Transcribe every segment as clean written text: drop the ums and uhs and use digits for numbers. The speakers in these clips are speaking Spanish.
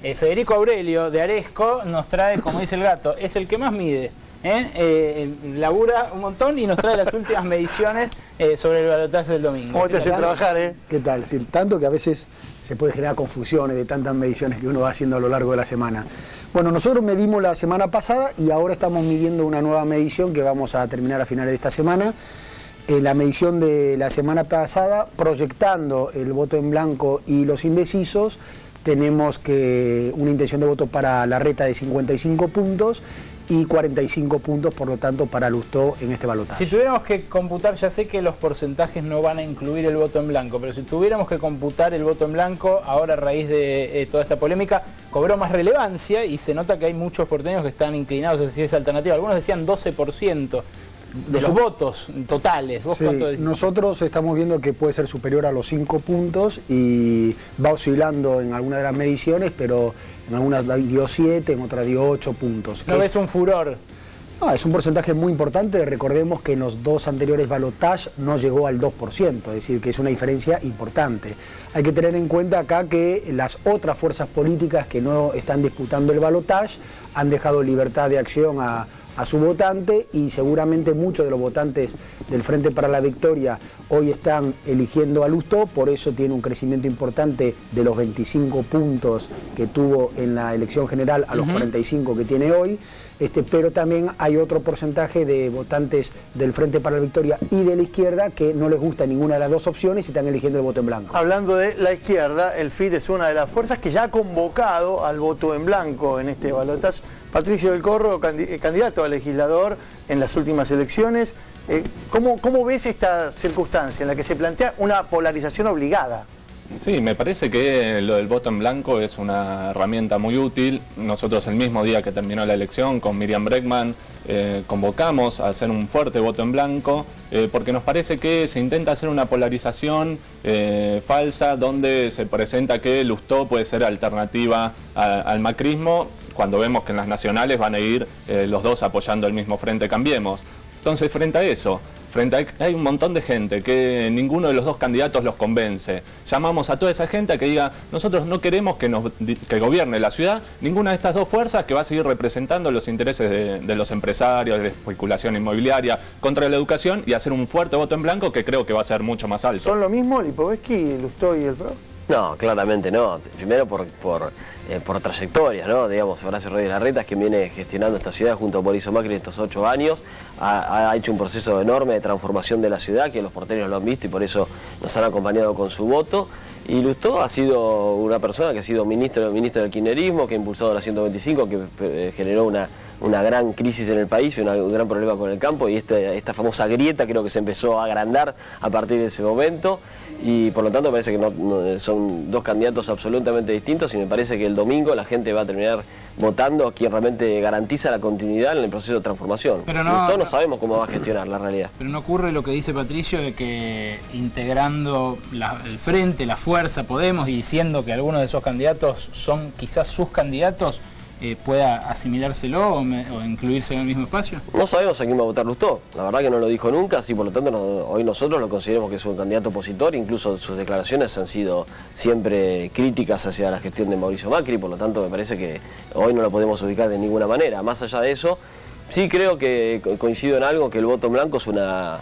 Federico Aurelio de Aresco nos trae, como dice el gato, es el que más mide. Labura un montón y nos trae las últimas mediciones sobre el balotaje del domingo. ¿Cómo te hace trabajar, ¿Qué tal? Sí, tanto que a veces se puede generar confusiones de tantas mediciones que uno va haciendo a lo largo de la semana. Bueno, nosotros medimos la semana pasada y ahora estamos midiendo una nueva medición que vamos a terminar a finales de esta semana. La medición de la semana pasada, proyectando el voto en blanco y los indecisos, tenemos una intención de voto para Larreta de 55 puntos y 45 puntos, por lo tanto, para Lustó en este balotaje. Si tuviéramos que computar, ya sé que los porcentajes no van a incluir el voto en blanco, pero si tuviéramos que computar el voto en blanco, ahora a raíz de toda esta polémica, cobró más relevancia y se nota que hay muchos porteños que están inclinados hacia esa alternativa. Algunos decían 12% de los votos totales. ¿Vos sí, nosotros estamos viendo que puede ser superior a los 5 puntos y va oscilando en algunas de las mediciones, pero en algunas dio 7, en otras dio 8 puntos. ¿No ves un furor? No, es un porcentaje muy importante. Recordemos que en los dos anteriores balotajes no llegó al 2%, es decir, que es una diferencia importante. Hay que tener en cuenta acá que las otras fuerzas políticas que no están disputando el balotaje han dejado libertad de acción a su votante y seguramente muchos de los votantes del Frente para la Victoria hoy están eligiendo a Lustó, por eso tiene un crecimiento importante de los 25 puntos que tuvo en la elección general a los 45 que tiene hoy, pero también hay otro porcentaje de votantes del Frente para la Victoria y de la izquierda que no les gusta ninguna de las dos opciones y están eligiendo el voto en blanco. Hablando de la izquierda, el FIT es una de las fuerzas que ya ha convocado al voto en blanco en este balotaje. Patricio del Corro, candidato a legislador en las últimas elecciones. ¿Cómo ves esta circunstancia en la que se plantea una polarización obligada? Sí, me parece que lo del voto en blanco es una herramienta muy útil. Nosotros el mismo día que terminó la elección con Miriam Bregman convocamos a hacer un fuerte voto en blanco porque nos parece que se intenta hacer una polarización falsa donde se presenta que Lustó puede ser alternativa al macrismo, cuando vemos que en las nacionales van a ir los dos apoyando el mismo Frente Cambiemos. Entonces, frente a eso, hay un montón de gente que ninguno de los dos candidatos los convence. Llamamos a toda esa gente a que diga, nosotros no queremos que gobierne la ciudad ninguna de estas dos fuerzas, que va a seguir representando los intereses de los empresarios, de la especulación inmobiliaria, contra la educación, y hacer un fuerte voto en blanco que creo que va a ser mucho más alto. ¿Son lo mismo Lipovetsky, Lustó y el PRO? No, claramente no. Primero por trayectoria, ¿no? Digamos, Horacio Rodríguez Larreta, quien viene gestionando esta ciudad junto a Mauricio Macri en estos 8 años, ha hecho un proceso enorme de transformación de la ciudad, que los porteños lo han visto y por eso nos han acompañado con su voto. Y Lustó ha sido una persona que ha sido ministro del kirchnerismo, que ha impulsado la 125, que generó una gran crisis en el país y un gran problema con el campo, y esta famosa grieta creo que se empezó a agrandar a partir de ese momento, y por lo tanto me parece que son dos candidatos absolutamente distintos, y me parece que el domingo la gente va a terminar votando a quien realmente garantiza la continuidad en el proceso de transformación. Pero Lustó no sabemos cómo va a gestionar la realidad. Pero no ocurre lo que dice Patricio, de que integrando el Frente, la Fuerza, Podemos, y diciendo que algunos de esos candidatos son quizás sus candidatos, pueda asimilárselo o incluirse en el mismo espacio? No sabemos a quién va a votar Lustó, la verdad que no lo dijo nunca, así por lo tanto hoy nosotros lo consideramos que es un candidato opositor, incluso sus declaraciones han sido siempre críticas hacia la gestión de Mauricio Macri, por lo tanto me parece que hoy no lo podemos ubicar de ninguna manera. Más allá de eso, sí creo que coincido en algo, que el voto en blanco es una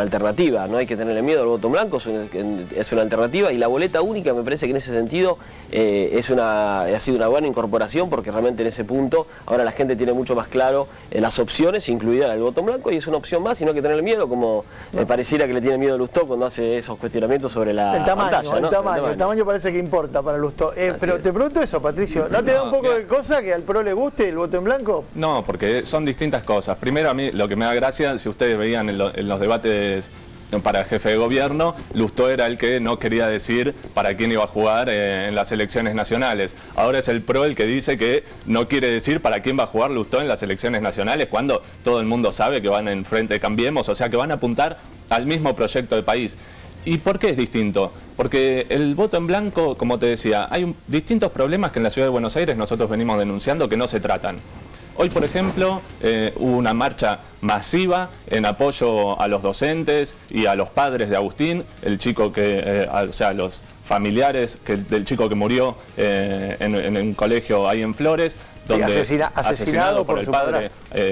alternativa, no hay que tenerle miedo al voto en blanco, es una alternativa, y la boleta única me parece que en ese sentido ha sido una buena incorporación, porque realmente en ese punto ahora la gente tiene mucho más claro las opciones, incluida el voto en blanco, y es una opción más y no hay que tenerle miedo, como pareciera que le tiene miedo a Lustó cuando hace esos cuestionamientos sobre la pantalla, ¿no? El tamaño parece que importa para Lustó. Pero te pregunto eso, Patricio, ¿no te da un poco de cosa que al PRO le guste el voto en blanco? No, porque son distintas cosas. Primero, a mí lo que me da gracia, si ustedes veían en los debates para jefe de gobierno, Lustó era el que no quería decir para quién iba a jugar en las elecciones nacionales. Ahora es el PRO el que dice que no quiere decir para quién va a jugar Lustó en las elecciones nacionales, cuando todo el mundo sabe que van en Frente Cambiemos, o sea que van a apuntar al mismo proyecto de país. ¿Y por qué es distinto? Porque el voto en blanco, como te decía, hay distintos problemas que en la ciudad de Buenos Aires nosotros venimos denunciando que no se tratan. Hoy, por ejemplo, hubo una marcha masiva en apoyo a los docentes y a los padres de Agustín, el chico que, o sea, los familiares del chico que murió en un colegio ahí en Flores, donde asesinado por el su padre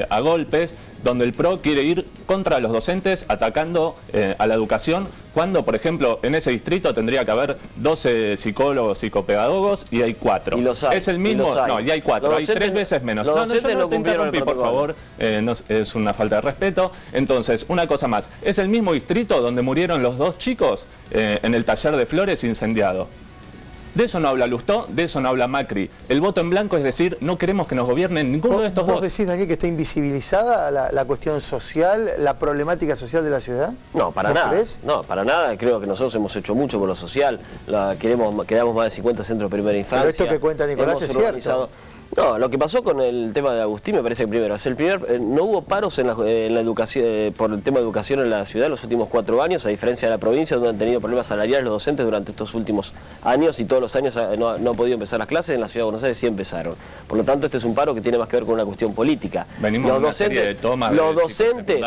a golpes, donde el PRO quiere ir contra los docentes atacando a la educación, cuando, por ejemplo, en ese distrito tendría que haber 12 psicólogos, psicopedagogos y hay 4. Y los hay, es el mismo, no, y hay 4, hay 3 veces menos. Los docentes yo no te interrumpí, por favor, es una falta de respeto. Entonces, una cosa más, es el mismo distrito donde murieron los 2 chicos en el taller de Flores incendiado. De eso no habla Lustó, de eso no habla Macri. El voto en blanco es decir, no queremos que nos gobiernen ninguno de estos dos. ¿Vos decís, Daniel, que está invisibilizada la cuestión social, la problemática social de la ciudad? No, para nada. ¿Crees? No, para nada. Creo que nosotros hemos hecho mucho por lo social. Creamos más de 50 centros de primera infancia. Pero esto que cuenta Nicolás es cierto. No, lo que pasó con el tema de Agustín me parece que primero, no hubo paros en la educación, por el tema de educación en la ciudad en los últimos 4 años, a diferencia de la provincia donde han tenido problemas salariales los docentes durante estos últimos años y todos los años no han podido empezar las clases, en la ciudad de Buenos Aires sí empezaron. Por lo tanto, este es un paro que tiene más que ver con una cuestión política. Venimos de una serie de tomas los de docentes,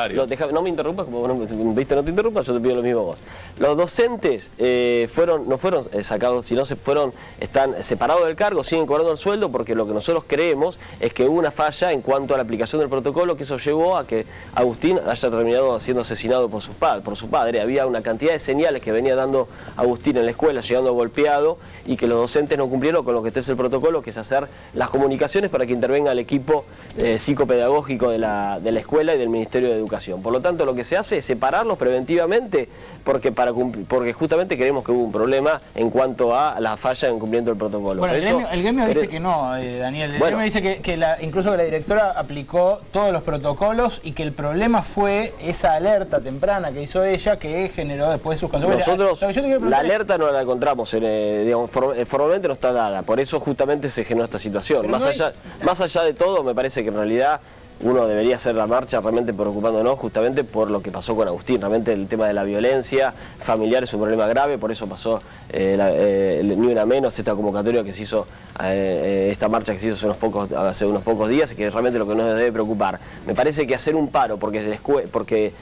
no me interrumpas, como no te interrumpas, yo te pido lo mismo a vos. Los docentes no fueron sacados, sino están separados del cargo, siguen cobrando el sueldo porque lo que nosotros creemos es que hubo una falla en cuanto a la aplicación del protocolo, que eso llevó a que Agustín haya terminado siendo asesinado por su padre. Había una cantidad de señales que venía dando Agustín en la escuela, llegando golpeado, y que los docentes no cumplieron con lo que es el protocolo, que es hacer las comunicaciones para que intervenga el equipo psicopedagógico de la escuela y del Ministerio de Educación. Por lo tanto, lo que se hace es separarlos preventivamente, porque justamente creemos que hubo un problema en cuanto a la falla en cumpliendo el protocolo. Bueno, el gremio dice que no, Daniel. El gremio dice que incluso que la directora aplicó todos los protocolos y que el problema fue esa alerta temprana que hizo ella que generó después sus consecuencias. Nosotros la alerta no la encontramos, formalmente no está dada, por eso justamente se generó esta situación. Más allá de todo, me parece que en realidad uno debería hacer la marcha realmente preocupándonos justamente por lo que pasó con Agustín. Realmente el tema de la violencia familiar es un problema grave, por eso pasó Ni Una Menos, esta convocatoria que se hizo, esta marcha que se hizo hace unos pocos días, y que realmente lo que nos debe preocupar. Me parece que hacer un paro porque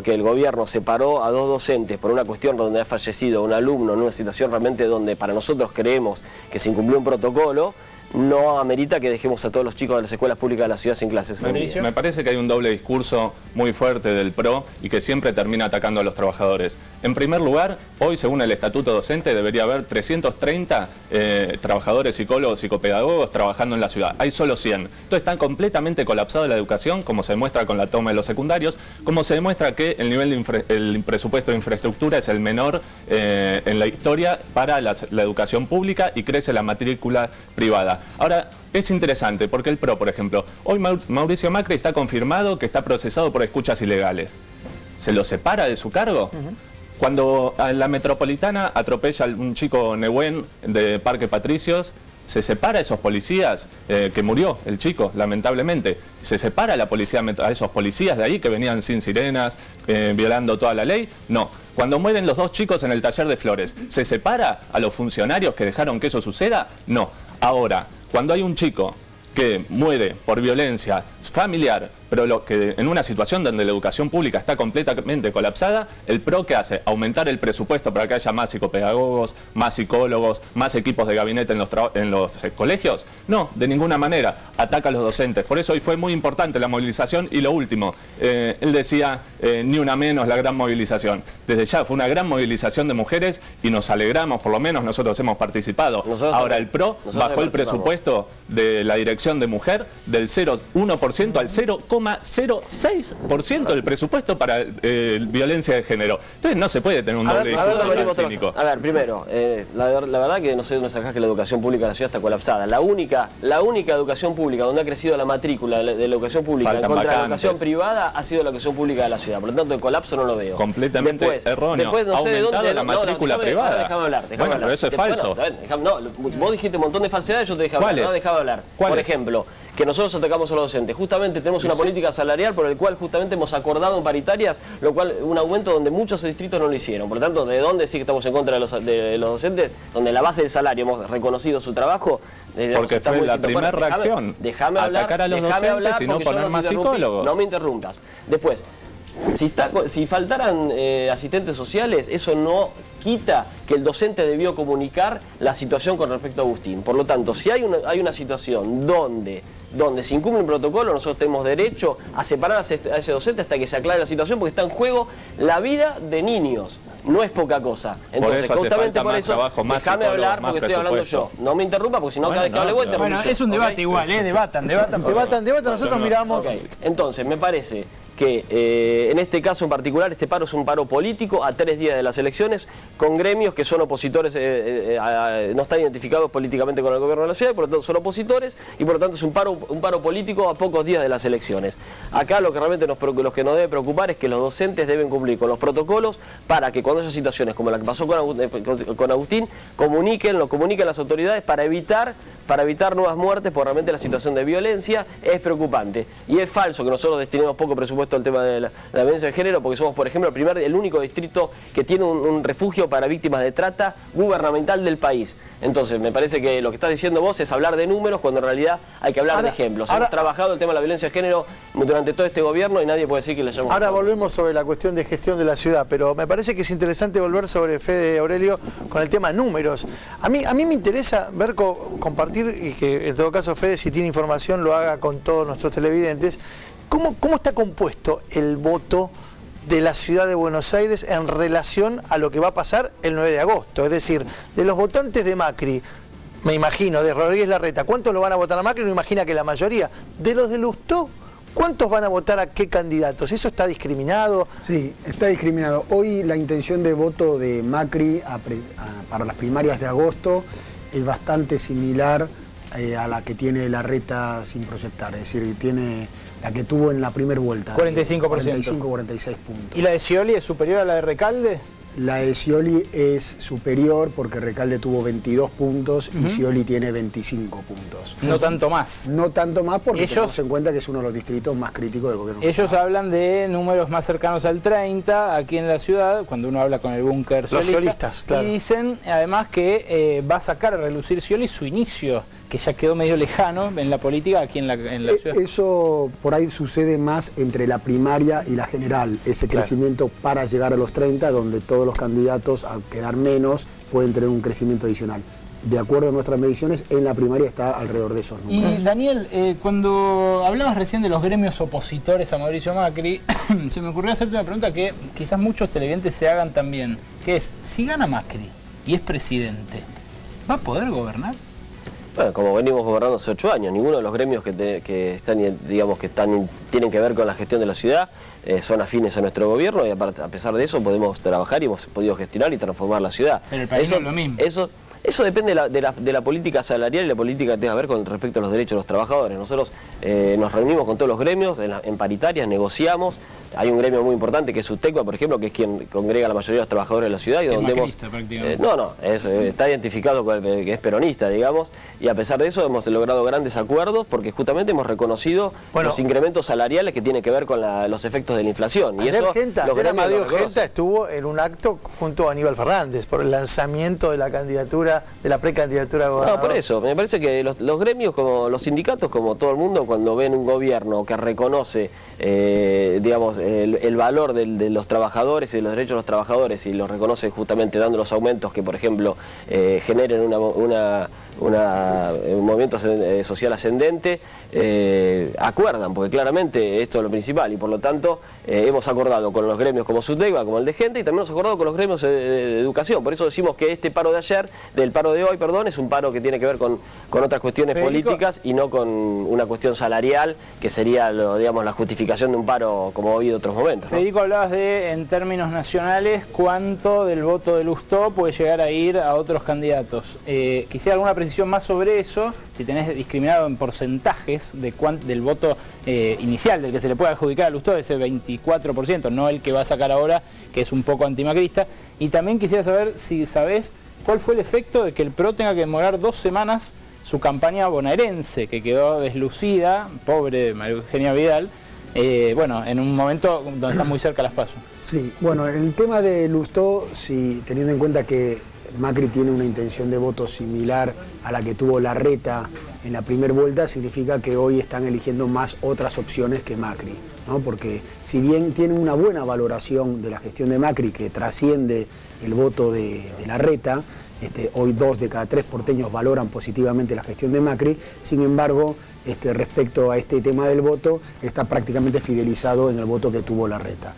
el gobierno separó a 2 docentes por una cuestión donde ha fallecido un alumno en una situación realmente donde para nosotros creemos que se incumplió un protocolo, no amerita que dejemos a todos los chicos de las escuelas públicas de la ciudad sin clases. Me parece que hay un doble discurso muy fuerte del PRO y que siempre termina atacando a los trabajadores. En primer lugar, hoy según el estatuto docente debería haber 330 trabajadores, psicólogos, psicopedagogos trabajando en la ciudad. Hay solo 100. Entonces está completamente colapsada la educación, como se demuestra con la toma de los secundarios, como se demuestra que el nivel el presupuesto de infraestructura es el menor en la historia para la educación pública y crece la matrícula privada. Ahora, es interesante porque el PRO, por ejemplo, hoy Mauricio Macri está confirmado que está procesado por escuchas ilegales. ¿Se lo separa de su cargo? Cuando a la Metropolitana atropella a un chico Nehuen de Parque Patricios, se separa a esos policías, que murió el chico, lamentablemente. Se separa a esos policías de ahí que venían sin sirenas, violando toda la ley. No. Cuando mueren los 2 chicos en el taller de Flores, ¿se separa a los funcionarios que dejaron que eso suceda? No. Ahora, cuando hay un chico que muere por violencia familiar, pero en una situación donde la educación pública está completamente colapsada, el PRO ¿qué hace? Aumentar el presupuesto para que haya más psicopedagogos, más psicólogos, más equipos de gabinete en los colegios. No, de ninguna manera. Ataca a los docentes. Por eso hoy fue muy importante la movilización. Y lo último, él decía, Ni Una Menos, la gran movilización. Desde ya fue una gran movilización de mujeres y nos alegramos, por lo menos nosotros hemos participado. Ahora el PRO bajó el presupuesto de la dirección de mujer del 0,1% al 0,06% del presupuesto para violencia de género. Entonces no se puede tener un doble discurso tan cínico. A ver, primero, la verdad que no sé dónde sacás que la educación pública de la ciudad está colapsada. La única educación pública donde ha crecido la matrícula de la educación pública en contra de la educación privada ha sido la educación pública de la ciudad. Por lo tanto, el colapso no lo veo. Completamente erróneo. Después, no sé de dónde la matrícula privada. Déjame hablar. Pero eso es falso. Vos dijiste un montón de falsedades, yo te dejaba hablar. No, dejaba hablar. Por ejemplo, que nosotros atacamos a los docentes. Justamente tenemos una política salarial por el cual justamente hemos acordado en paritarias, lo cual un aumento donde muchos distritos no lo hicieron. Por lo tanto, ¿de dónde sí que estamos en contra de los docentes? Donde la base del salario hemos reconocido su trabajo. Porque fue la primera reacción. Déjame hablar, atacar a los docentes y no poner más psicólogos. No me interrumpas. Después, Si faltaran asistentes sociales, eso no quita que el docente debió comunicar la situación con respecto a Agustín. Por lo tanto, si hay una situación donde se incumple un protocolo, nosotros tenemos derecho a separar a ese docente hasta que se aclare la situación, porque está en juego la vida de niños. No es poca cosa. Entonces, por eso justamente por eso, déjame hablar porque estoy hablando yo. No me interrumpa, porque si no, cada vez que hable vos interrumpo. Bueno, es un debate igual, debatan, nosotros miramos. Okay. Entonces, me parece que en este caso en particular, este paro es un paro político a 3 días de las elecciones, con gremios que son opositores, no están identificados políticamente con el gobierno de la ciudad, y por lo tanto son opositores, y por lo tanto es un paro político a pocos días de las elecciones. Acá lo que realmente nos debe preocupar es que los docentes deben cumplir con los protocolos para que cuando haya situaciones como la que pasó con Agustín, lo comuniquen las autoridades para evitar nuevas muertes, porque realmente la situación de violencia es preocupante. Y es falso que nosotros destinemos poco presupuesto al tema de la violencia de género, porque somos, por ejemplo, el único distrito que tiene un refugio para víctimas de trata gubernamental del país. Entonces, me parece que lo que estás diciendo vos es hablar de números cuando en realidad hay que hablar de ejemplos. Hemos trabajado el tema de la violencia de género durante todo este gobierno y nadie puede decir que le hayamos... Ahora volvemos sobre la cuestión de gestión de la ciudad, pero me parece que es interesante volver sobre Fede Aurelio con el tema números. A mí me interesa ver, compartir, y que en todo caso Fede, si tiene información, lo haga con todos nuestros televidentes. ¿Cómo está compuesto el voto de la ciudad de Buenos Aires en relación a lo que va a pasar el 9 de agosto? Es decir, de los votantes de Macri, me imagino, de Rodríguez Larreta, ¿cuántos lo van a votar a Macri? No imagina que la mayoría. De los de Lustó, ¿cuántos van a votar a qué candidatos? ¿Eso está discriminado? Sí, está discriminado. Hoy la intención de voto de Macri para las primarias de agosto es bastante similar a la que tiene Larreta sin proyectar, es decir, tiene la que tuvo en la primera vuelta. 45%. 45-46 puntos. ¿Y la de Scioli es superior a la de Recalde? La de Scioli es superior porque Recalde tuvo 22 puntos y Scioli tiene 25 puntos. No tanto más. No tanto más porque tenemos en cuenta que es uno de los distritos más críticos del gobierno. Ellos hablan de números más cercanos al 30 aquí en la ciudad, cuando uno habla con el búnker los sciolistas, claro. Y dicen además que va a sacar a relucir Scioli su inicio, que ya quedó medio lejano en la política aquí en la ciudad. Eso por ahí sucede más entre la primaria y la general, ese crecimiento para llegar a los 30, donde todos los candidatos, al quedar menos, pueden tener un crecimiento adicional. De acuerdo a nuestras mediciones, en la primaria está alrededor de esos números. Y Daniel, cuando hablabas recién de los gremios opositores a Mauricio Macri, se me ocurrió hacerte una pregunta que quizás muchos televidentes se hagan también, que es, si gana Macri y es presidente, ¿va a poder gobernar? Bueno, como venimos gobernando hace 8 años, ninguno de los gremios que tienen que ver con la gestión de la ciudad son afines a nuestro gobierno, y a pesar de eso podemos trabajar y hemos podido gestionar y transformar la ciudad. Pero el país no es lo mismo. Eso depende de la política salarial y la política que tenga que ver con respecto a los derechos de los trabajadores. Nosotros nos reunimos con todos los gremios, en paritarias, negociamos. Hay un gremio muy importante que es UTECUA, por ejemplo, que es quien congrega a la mayoría de los trabajadores de la ciudad. Y es donde prácticamente. Está identificado con que es peronista, digamos, y a pesar de eso hemos logrado grandes acuerdos porque justamente hemos reconocido los incrementos salariales que tienen que ver con los efectos de la inflación. Ayer Amadeo Genta estuvo en un acto junto a Aníbal Fernández por el lanzamiento de la candidatura, de la precandidatura a gobernador. No, por eso, me parece que los gremios, como los sindicatos, como todo el mundo, cuando ven un gobierno que reconoce, digamos, el valor de los trabajadores y de los derechos de los trabajadores y los reconoce justamente dando los aumentos que, por ejemplo, generen un movimiento social ascendente, acuerdan, porque claramente esto es lo principal, y por lo tanto hemos acordado con los gremios como SUTECUA, como el de gente, y también hemos acordado con los gremios de educación. Por eso decimos que este paro de hoy, es un paro que tiene que ver con otras cuestiones políticas y no con una cuestión salarial, que sería digamos, la justificación de un paro como ha habido en otros momentos, ¿no? Federico, hablabas de, en términos nacionales, cuánto del voto de Lustó puede llegar a ir a otros candidatos. Quisiera alguna precisión más sobre eso, si tenés discriminado en porcentajes del voto inicial, del que se le puede adjudicar a Lustó, ese 24%, no el que va a sacar ahora, que es un poco antimacrista. Y también quisiera saber si sabés cuál fue el efecto de que el PRO tenga que demorar 2 semanas su campaña bonaerense, que quedó deslucida, pobre María Eugenia Vidal, bueno, en un momento donde están muy cerca las PASO. Sí, bueno, el tema de Lustó, teniendo en cuenta que Macri tiene una intención de voto similar a la que tuvo Larreta en la primera vuelta significa que hoy están eligiendo más otras opciones que Macri, ¿no? Porque si bien tienen una buena valoración de la gestión de Macri que trasciende el voto de Larreta, hoy 2 de cada 3 porteños valoran positivamente la gestión de Macri, sin embargo, respecto a este tema del voto, está prácticamente fidelizado en el voto que tuvo Larreta.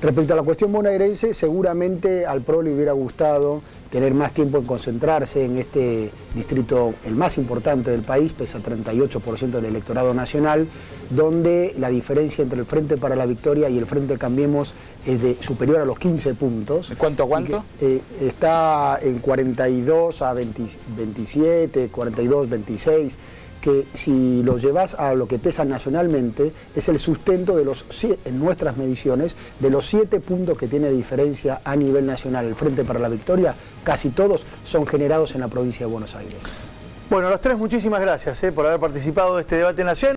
Respecto a la cuestión bonaerense, seguramente al PRO le hubiera gustado tener más tiempo en concentrarse en este distrito, el más importante del país, pesa 38% del electorado nacional, donde la diferencia entre el Frente para la Victoria y el Frente Cambiemos es superior a los 15 puntos. ¿Cuánto a cuánto? Está en 42 a 27, 42, 26, que si lo llevas a lo que pesa nacionalmente, es el sustento de en nuestras mediciones, de los 7 puntos que tiene diferencia a nivel nacional el Frente para la Victoria, casi todos son generados en la provincia de Buenos Aires. Bueno, los tres, muchísimas gracias por haber participado de este debate nacional.